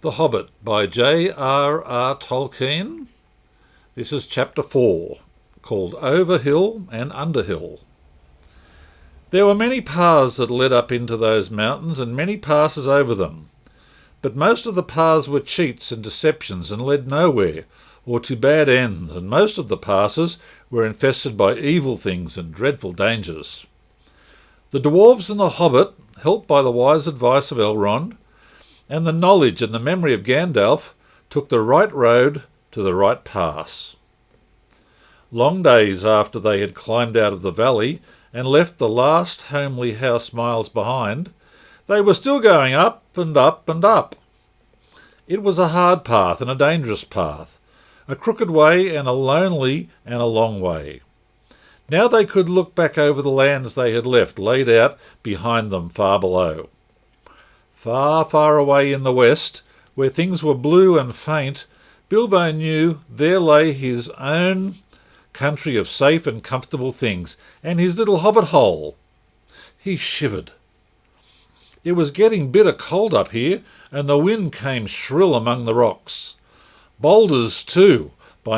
The Hobbit by J.R.R. Tolkien. This is chapter 4, called Over Hill and Under Hill. There were many paths that led up into those mountains and many passes over them. But most of the paths were cheats and deceptions and led nowhere, or to bad ends, and most of the passes were infested by evil things and dreadful dangers. The dwarves and the Hobbit, helped by the wise advice of Elrond, and the knowledge and the memory of Gandalf, took the right road to the right pass. Long days after they had climbed out of the valley and left the last homely house miles behind, they were still going up and up and up. It was a hard path and a dangerous path, a crooked way and a lonely and a long way. Now they could look back over the lands they had left laid out behind them far below. Far, far away in the west, where things were blue and faint, Bilbo knew there lay his own country of safe and comfortable things, and his little hobbit hole. He shivered. It was getting bitter cold up here, and the wind came shrill among the rocks. Boulders, too, at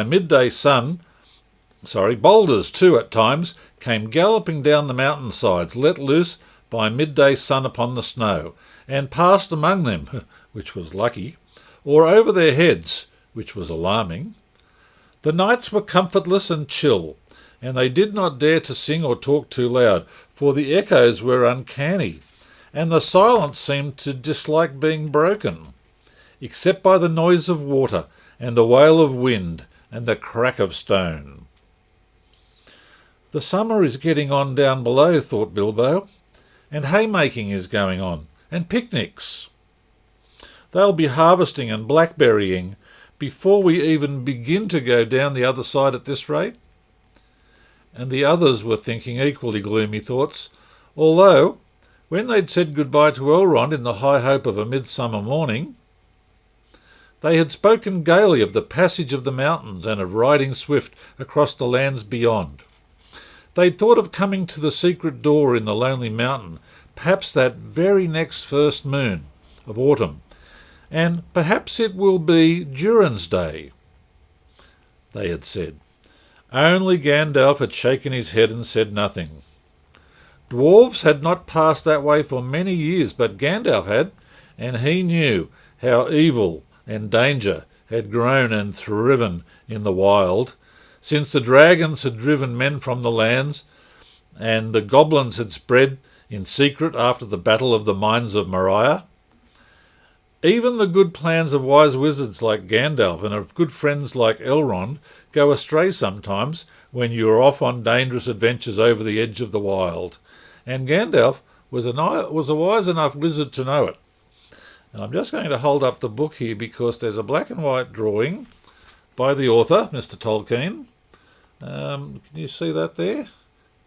times, came galloping down the mountainsides, let loose by midday sun upon the snow, and passed among them, which was lucky, or over their heads, which was alarming. The nights were comfortless and chill, and they did not dare to sing or talk too loud, for the echoes were uncanny, and the silence seemed to dislike being broken, except by the noise of water, and the wail of wind, and the crack of stone. The summer is getting on down below, thought Bilbo, and haymaking is going on, and picnics. They'll be harvesting and blackberrying before we even begin to go down the other side at this rate. And the others were thinking equally gloomy thoughts, although, when they'd said goodbye to Elrond in the high hope of a midsummer morning, they had spoken gaily of the passage of the mountains and of riding swift across the lands beyond. They'd thought of coming to the secret door in the lonely mountain, perhaps that very next first moon of autumn, and perhaps it will be Durin's Day, they had said. Only Gandalf had shaken his head and said nothing. Dwarves had not passed that way for many years, but Gandalf had, and he knew how evil and danger had grown and thriven in the wild, since the dragons had driven men from the lands, and the goblins had spread in secret after the battle of the Mines of Moria. Even the good plans of wise wizards like Gandalf and of good friends like Elrond go astray sometimes when you are off on dangerous adventures over the edge of the wild, and Gandalf was a wise enough wizard to know it. And I'm just going to hold up the book here because there's a black and white drawing by the author, Mr. Tolkien. Can you see that there?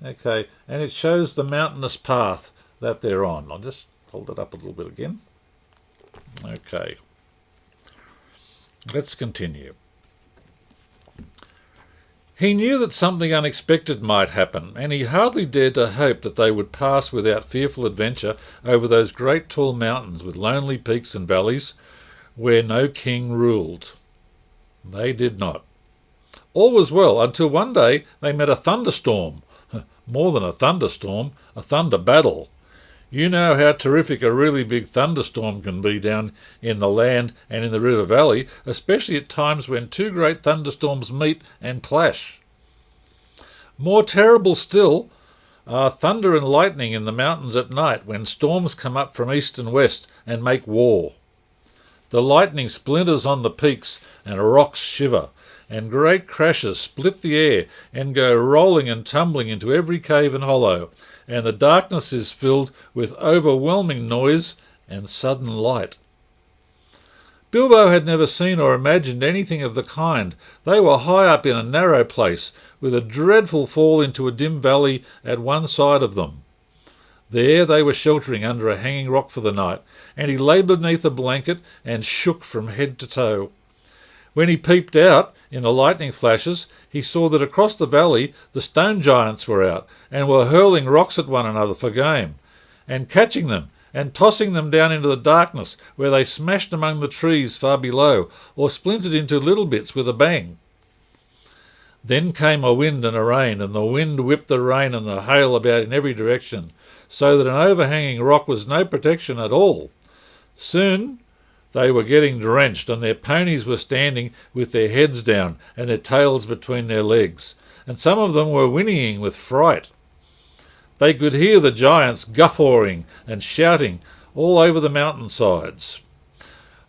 Okay, and it shows the mountainous path that they're on. I'll just hold it up a little bit again. Okay, let's continue. He knew that something unexpected might happen, and he hardly dared to hope that they would pass without fearful adventure over those great tall mountains with lonely peaks and valleys where no king ruled. They did not. All was well until one day they met a thunderstorm. More than a thunderstorm, a thunder battle. You know how terrific a really big thunderstorm can be down in the land and in the river valley, especially at times when two great thunderstorms meet and clash. More terrible still are thunder and lightning in the mountains at night when storms come up from east and west and make war. The lightning splinters on the peaks and rocks shiver, and great crashes split the air and go rolling and tumbling into every cave and hollow, and the darkness is filled with overwhelming noise and sudden light. Bilbo had never seen or imagined anything of the kind. They were high up in a narrow place, with a dreadful fall into a dim valley at one side of them. There they were sheltering under a hanging rock for the night, and he lay beneath a blanket and shook from head to toe. When he peeped out in the lightning flashes, he saw that across the valley the stone giants were out, and were hurling rocks at one another for game, and catching them, and tossing them down into the darkness, where they smashed among the trees far below, or splintered into little bits with a bang. Then came a wind and a rain, and the wind whipped the rain and the hail about in every direction, so that an overhanging rock was no protection at all. Soon they were getting drenched, and their ponies were standing with their heads down and their tails between their legs, and some of them were whinnying with fright. They could hear the giants guffawing and shouting all over the mountainsides.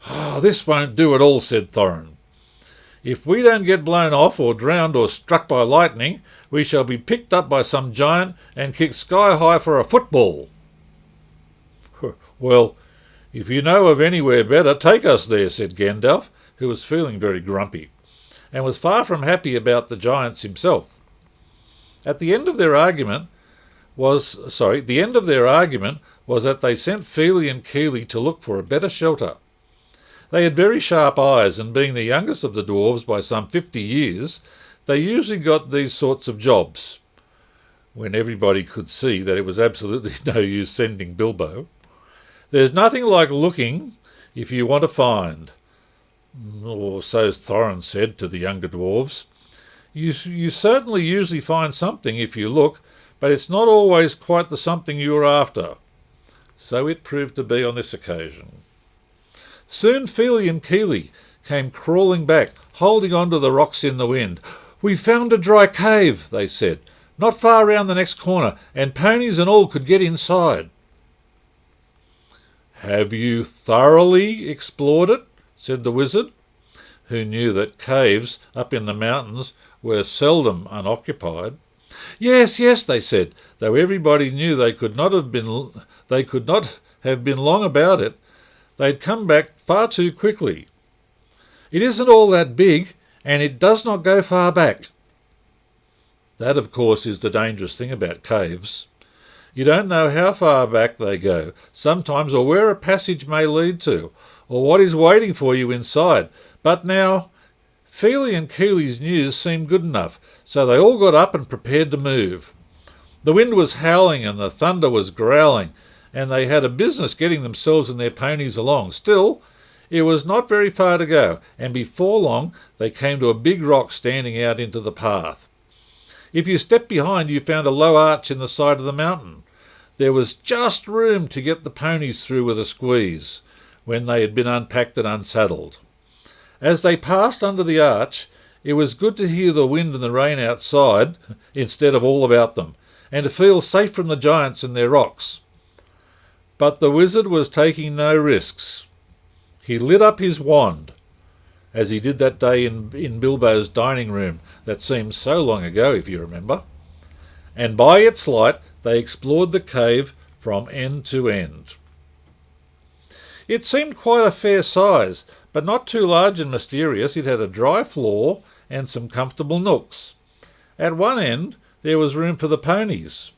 "Oh, this won't do at all," said Thorin. "If we don't get blown off or drowned or struck by lightning, we shall be picked up by some giant and kicked sky high for a football." "Well, if you know of anywhere better, take us there," said Gandalf, who was feeling very grumpy, and was far from happy about the giants himself. The end of their argument was that they sent Fili and Kili to look for a better shelter. They had very sharp eyes, and being the youngest of the dwarves by some 50 years, they usually got these sorts of jobs, when everybody could see that it was absolutely no use sending Bilbo. "There's nothing like looking if you want to find," or so Thorin said to the younger dwarves. You certainly usually find something if you look, but it's not always quite the something you are after." So it proved to be on this occasion. Soon Fili and Kili came crawling back, holding on to the rocks in the wind. "We found a dry cave," they said, "not far round the next corner, and ponies and all could get inside." "Have you thoroughly explored it?" said the wizard, who knew that caves up in the mountains were seldom unoccupied. Yes, they said, though everybody knew they could not have been long about it. They'd come back far too quickly. "It isn't all that big, and it does not go far back." That, of course, is the dangerous thing about caves. You don't know how far back they go, sometimes, or where a passage may lead to, or what is waiting for you inside. But now, Fili and Kili's news seemed good enough, so they all got up and prepared to move. The wind was howling and the thunder was growling, and they had a business getting themselves and their ponies along. Still, it was not very far to go, and before long they came to a big rock standing out into the path. If you stepped behind, you found a low arch in the side of the mountain. There was just room to get the ponies through with a squeeze, when they had been unpacked and unsaddled. As they passed under the arch, it was good to hear the wind and the rain outside, instead of all about them, and to feel safe from the giants and their rocks. But the wizard was taking no risks. He lit up his wand, as he did that day in Bilbo's dining room that seemed so long ago, if you remember, and by its light they explored the cave from end to end. It seemed quite a fair size, but not too large and mysterious. It had a dry floor and some comfortable nooks. At one end there was room for the ponies,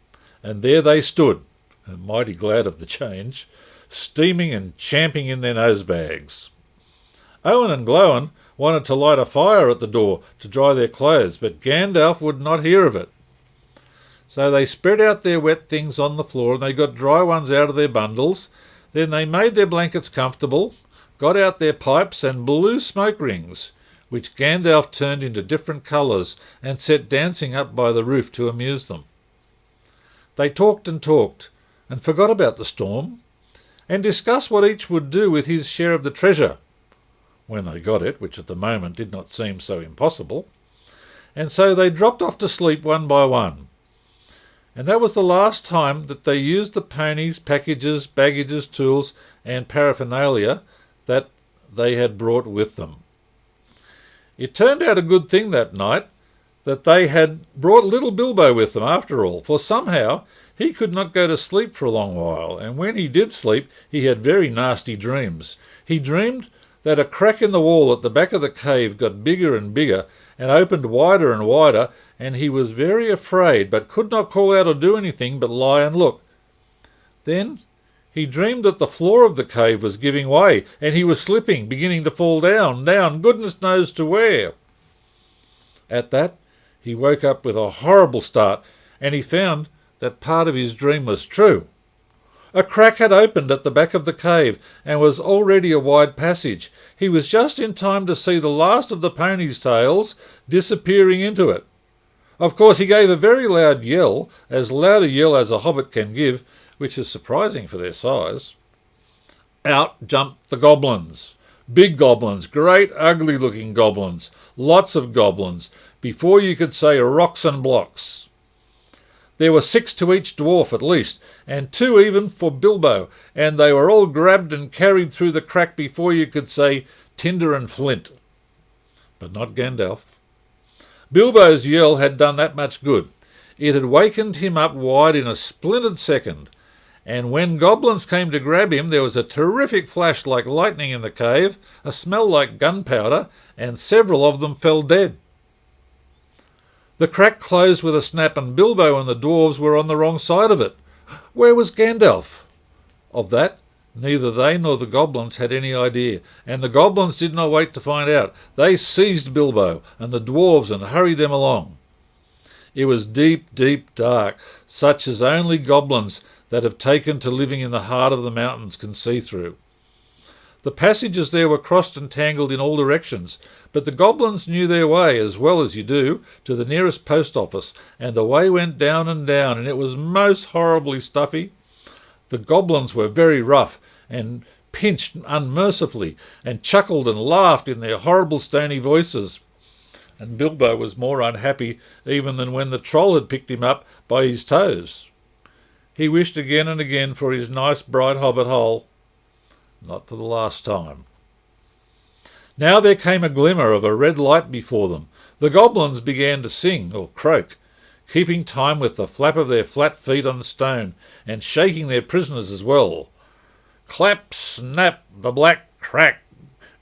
and there they stood, mighty glad of the change, steaming and champing in their nosebags. Owen and Gloin wanted to light a fire at the door to dry their clothes, but Gandalf would not hear of it. So they spread out their wet things on the floor, and they got dry ones out of their bundles. Then they made their blankets comfortable, got out their pipes and blue smoke rings, which Gandalf turned into different colours and set dancing up by the roof to amuse them. They talked and forgot about the storm, and discussed what each would do with his share of the treasure, when they got it, which at the moment did not seem so impossible. And so they dropped off to sleep one by one. And that was the last time that they used the ponies, packages, baggages, tools, and paraphernalia that they had brought with them. It turned out a good thing that night that they had brought little Bilbo with them after all, for somehow he could not go to sleep for a long while, and when he did sleep he had very nasty dreams. He dreamed that a crack in the wall at the back of the cave got bigger and bigger and opened wider and wider, and he was very afraid, but could not call out or do anything but lie and look. Then he dreamed that the floor of the cave was giving way, and he was slipping, beginning to fall down, goodness knows to where. At that he woke up with a horrible start, and he found that part of his dream was true. A crack had opened at the back of the cave and was already a wide passage. He was just in time to see the last of the ponies' tails disappearing into it. Of course, he gave a very loud a yell as a hobbit can give, which is surprising for their size. Out jumped the goblins. Big goblins, great ugly-looking goblins, lots of goblins, before you could say rocks and blocks. There were 6 to each dwarf at least, and 2 even for Bilbo, and they were all grabbed and carried through the crack before you could say tinder and flint. But not Gandalf. Bilbo's yell had done that much good. It had wakened him up wide in a splendid second, and when goblins came to grab him, there was a terrific flash like lightning in the cave, a smell like gunpowder, and several of them fell dead. The crack closed with a snap, and Bilbo and the dwarves were on the wrong side of it. Where was Gandalf? Of that, neither they nor the goblins had any idea, and the goblins did not wait to find out. They seized Bilbo and the dwarves and hurried them along. It was deep, deep dark, such as only goblins that have taken to living in the heart of the mountains can see through. The passages there were crossed and tangled in all directions, but the goblins knew their way, as well as you do, to the nearest post office, and the way went down, and it was most horribly stuffy. The goblins were very rough, and pinched unmercifully, and chuckled and laughed in their horrible stony voices. And Bilbo was more unhappy even than when the troll had picked him up by his toes. He wished again and again for his nice bright hobbit hole. Not for the last time. Now there came a glimmer of a red light before them. The goblins began to sing, or croak, keeping time with the flap of their flat feet on the stone, and shaking their prisoners as well. Clap, snap, the black crack,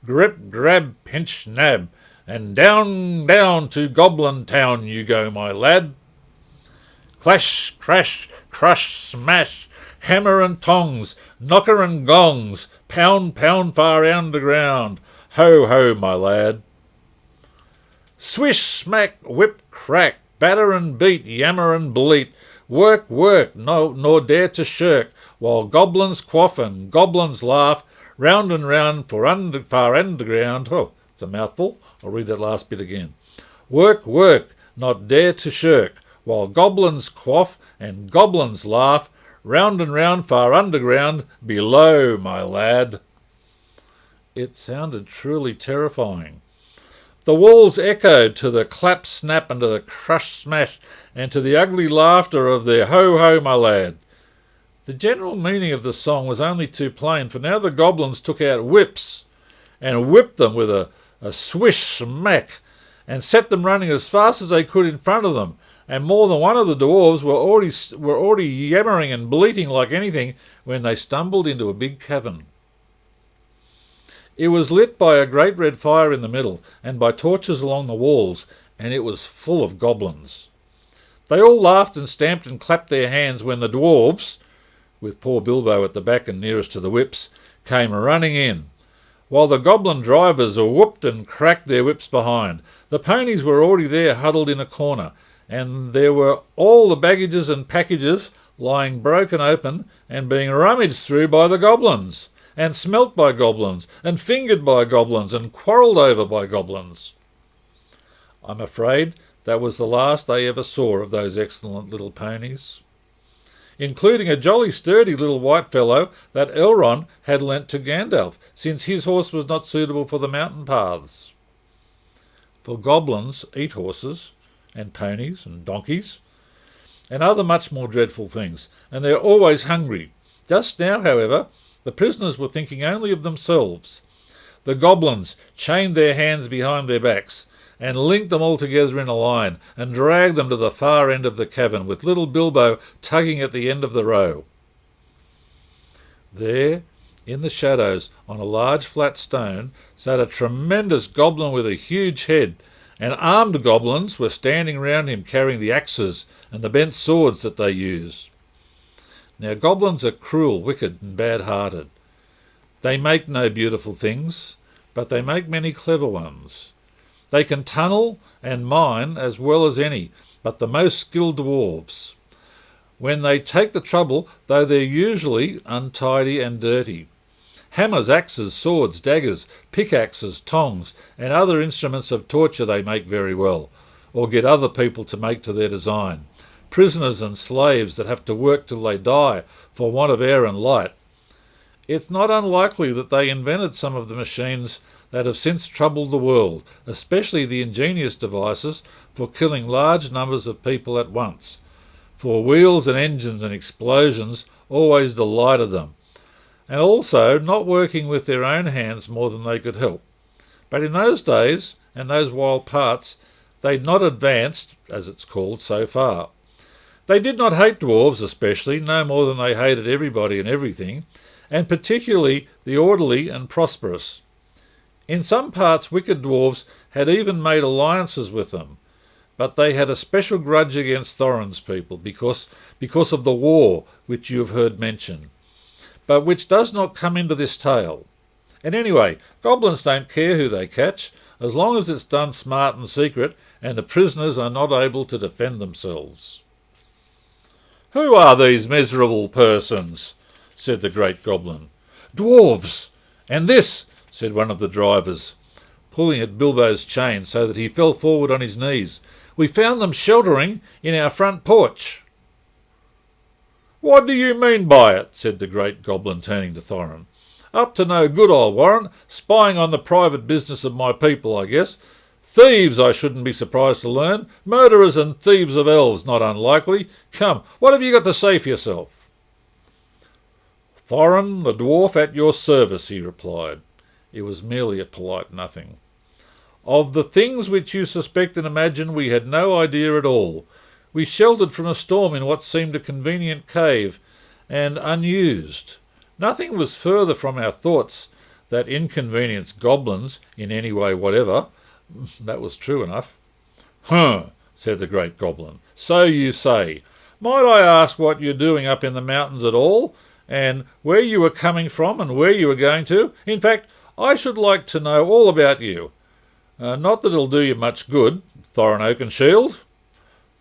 grip, grab, pinch, nab, and down, down to Goblin Town you go, my lad. Clash, crash, crush, smash, hammer and tongs, knocker and gongs, pound, pound far underground, ho, ho, my lad. Swish, smack, whip, crack, batter and beat, yammer and bleat, work, work, nor dare to shirk, while goblins quaff and goblins laugh, round and round for far underground. Oh, it's a mouthful. I'll read that last bit again. Work, work, not dare to shirk, while goblins quaff and goblins laugh, round and round far underground, below, my lad. It sounded truly terrifying. The walls echoed to the clap snap and to the crush smash and to the ugly laughter of their ho ho, my lad. The general meaning of the song was only too plain, for now the goblins took out whips and whipped them with a swish smack and set them running as fast as they could in front of them, and more than one of the dwarves were already yammering and bleating like anything when they stumbled into a big cavern. It was lit by a great red fire in the middle, and by torches along the walls, and it was full of goblins. They all laughed and stamped and clapped their hands when the dwarves, with poor Bilbo at the back and nearest to the whips, came running in, while the goblin drivers whooped and cracked their whips behind. The ponies were already there huddled in a corner, and there were all the baggages and packages lying broken open and being rummaged through by the goblins, and smelt by goblins, and fingered by goblins, and quarrelled over by goblins. I'm afraid that was the last they ever saw of those excellent little ponies, including a jolly sturdy little white fellow that Elrond had lent to Gandalf, since his horse was not suitable for the mountain paths. For goblins eat horses, and ponies, and donkeys, and other much more dreadful things, and they're always hungry. Just now, however, the prisoners were thinking only of themselves. The goblins chained their hands behind their backs, and linked them all together in a line, and dragged them to the far end of the cavern, with little Bilbo tugging at the end of the row. There, in the shadows, on a large flat stone, sat a tremendous goblin with a huge head, and armed goblins were standing round him carrying the axes and the bent swords that they use. Now goblins are cruel, wicked, and bad-hearted. They make no beautiful things, but they make many clever ones. They can tunnel and mine as well as any, but the most skilled dwarves. when they take the trouble, though they're usually untidy and dirty. Hammers, axes, swords, daggers, pickaxes, tongs, and other instruments of torture they make very well, or get other people to make to their design. Prisoners and slaves that have to work till they die for want of air and light. It's not unlikely that they invented some of the machines that have since troubled the world, especially the ingenious devices for killing large numbers of people at once. For wheels and engines and explosions always delighted them, and also not working with their own hands more than they could help. But in those days, and those wild parts, they'd not advanced, as it's called, so far. They did not hate dwarves especially, no more than they hated everybody and everything, and particularly the orderly and prosperous. In some parts wicked dwarves had even made alliances with them, but they had a special grudge against Thorin's people because of the war which you have heard mentioned, but which does not come into this tale. And anyway, goblins don't care who they catch, as long as it's done smart and secret, and the prisoners are not able to defend themselves. "Who are these miserable persons?" said the great goblin. "Dwarves! And this," said one of the drivers, pulling at Bilbo's chain so that he fell forward on his knees. "We found them sheltering in our front porch." "What do you mean by it?" said the great goblin, turning to Thorin. "Up to no good, I'll warrant, spying on the private business of my people, I guess. Thieves, I shouldn't be surprised to learn. Murderers and thieves of elves, not unlikely. Come, what have you got to say for yourself?" "Thorin, the dwarf, at your service," he replied. It was merely a polite nothing. "Of the things which you suspect and imagine, we had no idea at all. We sheltered from a storm in what seemed a convenient cave, and unused. Nothing was further from our thoughts that inconvenienced goblins in any way whatever." That was true enough. "Humph," said the great goblin. "So you say. Might I ask what you're doing up in the mountains at all, and where you were coming from and where you were going to? In fact, I should like to know all about you. Not that it'll do you much good, Thorin Oakenshield.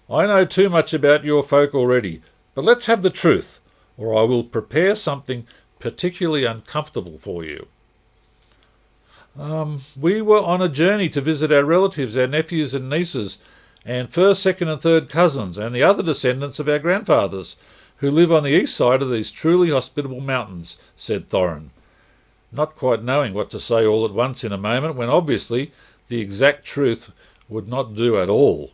I know too much about your folk already, but let's have the truth, or I will prepare something particularly uncomfortable for you." We were on a journey to visit our relatives, our nephews and nieces, and first, second and third cousins, and the other descendants of our grandfathers, who live on the east side of these truly hospitable mountains," said Thorin, not quite knowing what to say all at once in a moment when obviously the exact truth would not do at all.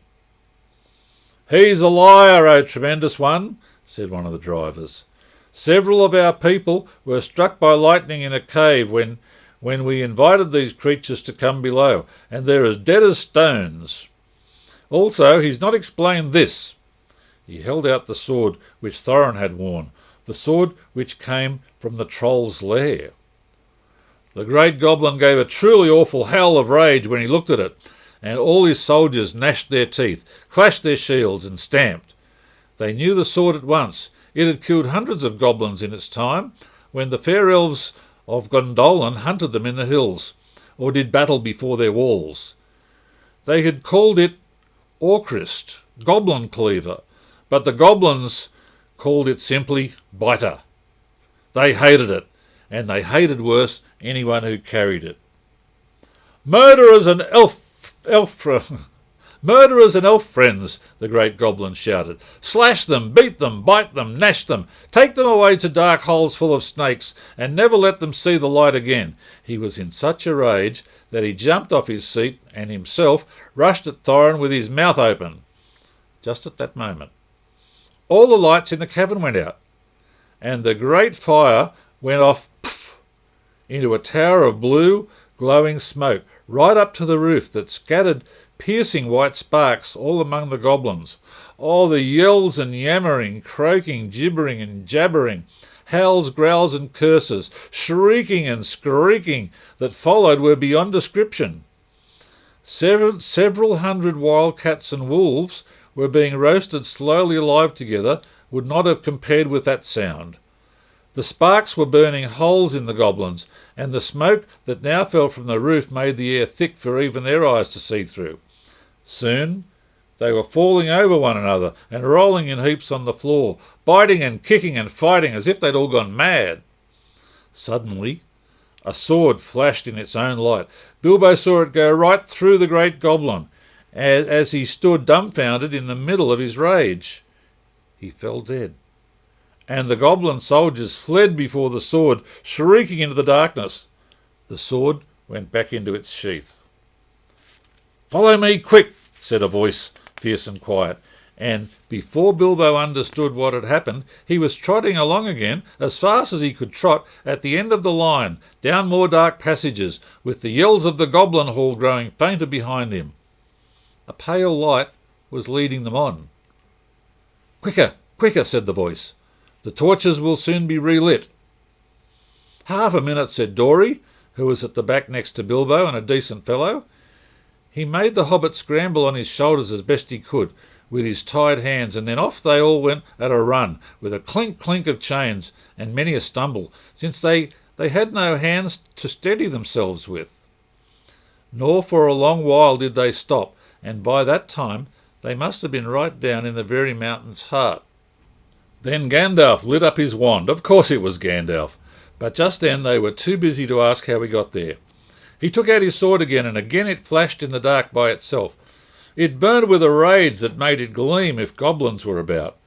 "He's a liar, O tremendous one," said one of the drivers. "Several of our people were struck by lightning in a cave when we invited these creatures to come below, and they're as dead as stones. Also, he's not explained this." He held out the sword which Thorin had worn, the sword which came from the troll's lair. The great goblin gave a truly awful howl of rage when he looked at it, and all his soldiers gnashed their teeth, clashed their shields, and stamped. They knew the sword at once. It had killed hundreds of goblins in its time, when the fair elves of Gondolin hunted them in the hills, or did battle before their walls. They had called it Orcrist, Goblin Cleaver, but the goblins called it simply Biter. They hated it, and they hated worse anyone who carried it. "Murderers and Murderers and elf friends," the great goblin shouted. "Slash them, beat them, bite them, gnash them, take them away to dark holes full of snakes, and never let them see the light again." He was in such a rage that he jumped off his seat and himself rushed at Thorin with his mouth open. Just at that moment, all the lights in the cavern went out, and the great fire went off into a tower of blue, glowing smoke, right up to the roof that scattered piercing white sparks all among the goblins. Oh, the yells and yammering, croaking, gibbering and jabbering, howls, growls and curses, shrieking and screeking that followed were beyond description. Several hundred wildcats and wolves were being roasted slowly alive together, would not have compared with that sound. The sparks were burning holes in the goblins, and the smoke that now fell from the roof made the air thick for even their eyes to see through. Soon They were falling over one another and rolling in heaps on the floor, biting and kicking and fighting as if they'd all gone mad. Suddenly, a sword flashed in its own light. Bilbo saw it go right through the great goblin as he stood dumbfounded in the middle of his rage. He fell dead, and the goblin soldiers fled before the sword, shrieking into the darkness. The sword went back into its sheath. "Follow me, quick," said a voice, fierce and quiet, and before Bilbo understood what had happened, he was trotting along again as fast as he could trot at the end of the line, down more dark passages, with the yells of the goblin hall growing fainter behind him. A pale light was leading them on. "Quicker, quicker," said the voice. "The torches will soon be relit." "Half a minute," said Dory, who was at the back next to Bilbo and a decent fellow. He made the hobbit scramble on his shoulders as best he could, with his tied hands, and then off they all went at a run, with a clink-clink of chains and many a stumble, since they had no hands to steady themselves with. Nor for a long while did they stop, and by that time they must have been right down in the very mountain's heart. Then Gandalf lit up his wand. Of course it was Gandalf, but just then they were too busy to ask how he got there. He took out his sword again, and again it flashed in the dark by itself. It burned with a rage that made it gleam if goblins were about.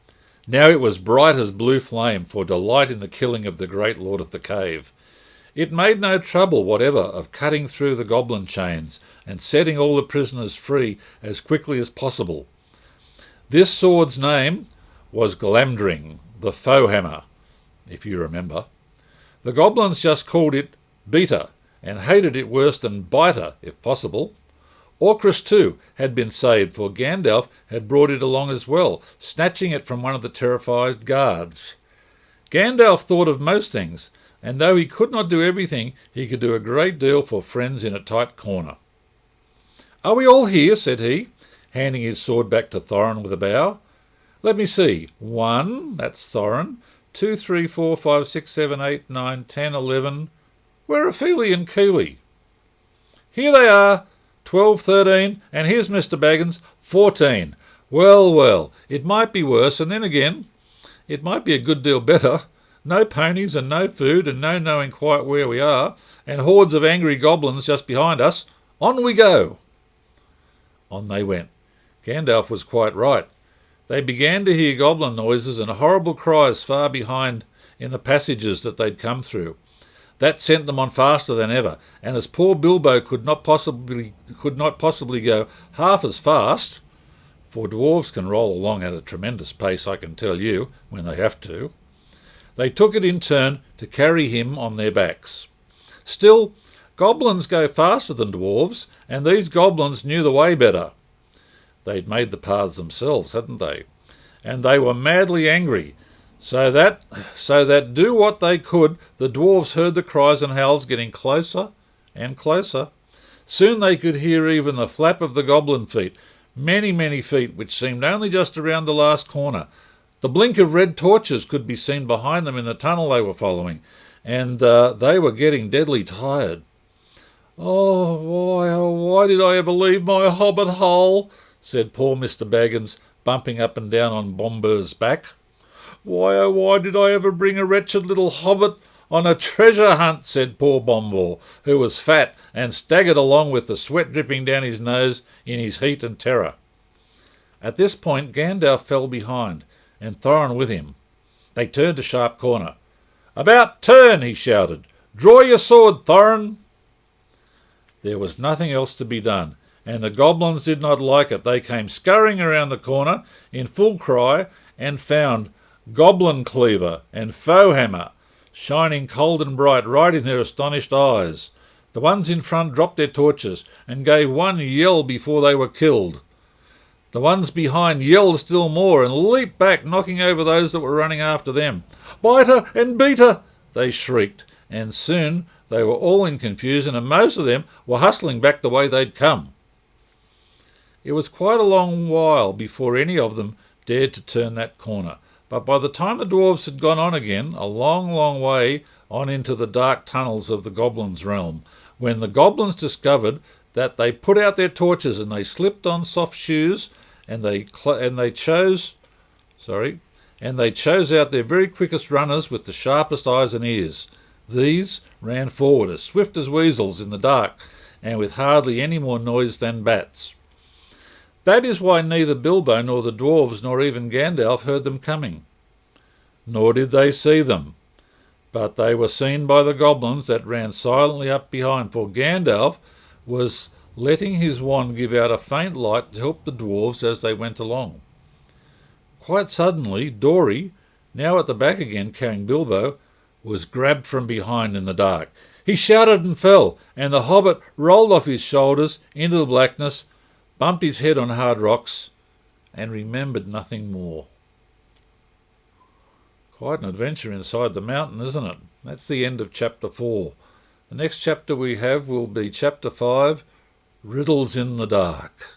Now it was bright as blue flame, for delight in the killing of the great lord of the cave. It made no trouble whatever of cutting through the goblin chains and setting all the prisoners free as quickly as possible. This sword's name was Glamdring, the foe hammer, if you remember. The goblins just called it Beater, and hated it worse than Biter, if possible. Orcus, too, had been saved, for Gandalf had brought it along as well, snatching it from one of the terrified guards. Gandalf thought of most things, and though he could not do everything, he could do a great deal for friends in a tight corner. "Are we all here?" said he, handing his sword back to Thorin with a bow. "Let me see. 1, that's Thorin. 2, 3, 4, 5, 6, 7, 8, 9, 10, 11... Where are Feely and Keely?" "Here they are, 12, 13, and here's Mr. Baggins, 14. Well, well, it might be worse, and then again, it might be a good deal better. No ponies and no food and no knowing quite where we are, and hordes of angry goblins just behind us. On we go." On they went. Gandalf was quite right. They began to hear goblin noises and horrible cries far behind in the passages that they'd come through. That sent them on faster than ever, and as poor Bilbo could not possibly go half as fast, for dwarves can roll along at a tremendous pace, I can tell you, when they have to, they took it in turn to carry him on their backs. Still, goblins go faster than dwarves, and these goblins knew the way better. They'd made the paths themselves, hadn't they? And they were madly angry, so that do what they could, the dwarves heard the cries and howls getting closer and closer. Soon they could hear even the flap of the goblin feet, many, many feet, which seemed only just around the last corner. The blink of red torches could be seen behind them in the tunnel they were following, and they were getting deadly tired. Oh, why did I ever leave my hobbit hole?" said poor Mr. Baggins, bumping up and down on Bombur's back. Why did I ever bring a wretched little hobbit on a treasure hunt?" said poor Bombur, who was fat and staggered along with the sweat dripping down his nose in his heat and terror. At this point Gandalf fell behind, and Thorin with him. They turned a sharp corner. "About turn!" he shouted. "Draw your sword, Thorin!" There was nothing else to be done, and the goblins did not like it. They came scurrying around the corner in full cry and found Goblin Cleaver and Foe Hammer shining cold and bright right in their astonished eyes. The ones in front dropped their torches and gave one yell before they were killed. The ones behind yelled still more and leaped back, knocking over those that were running after them. "Biter and Beater!" they shrieked, and soon they were all in confusion, and most of them were hustling back the way they'd come. It was quite a long while before any of them dared to turn that corner, but by the time the dwarves had gone on again, a long, long way on into the dark tunnels of the goblins' realm, when the goblins discovered that they put out their torches and they slipped on soft shoes and they chose out their very quickest runners with the sharpest eyes and ears. These ran forward as swift as weasels in the dark, and with hardly any more noise than bats. That is why neither Bilbo nor the dwarves nor even Gandalf heard them coming. Nor did they see them, but they were seen by the goblins that ran silently up behind, for Gandalf was letting his wand give out a faint light to help the dwarves as they went along. Quite suddenly, Dory, now at the back again carrying Bilbo, was grabbed from behind in the dark. He shouted and fell, and the hobbit rolled off his shoulders into the blackness, bumped his head on hard rocks, and remembered nothing more. Quite an adventure inside the mountain, isn't it? That's the end of chapter 4. The next chapter we have will be chapter 5, Riddles in the Dark.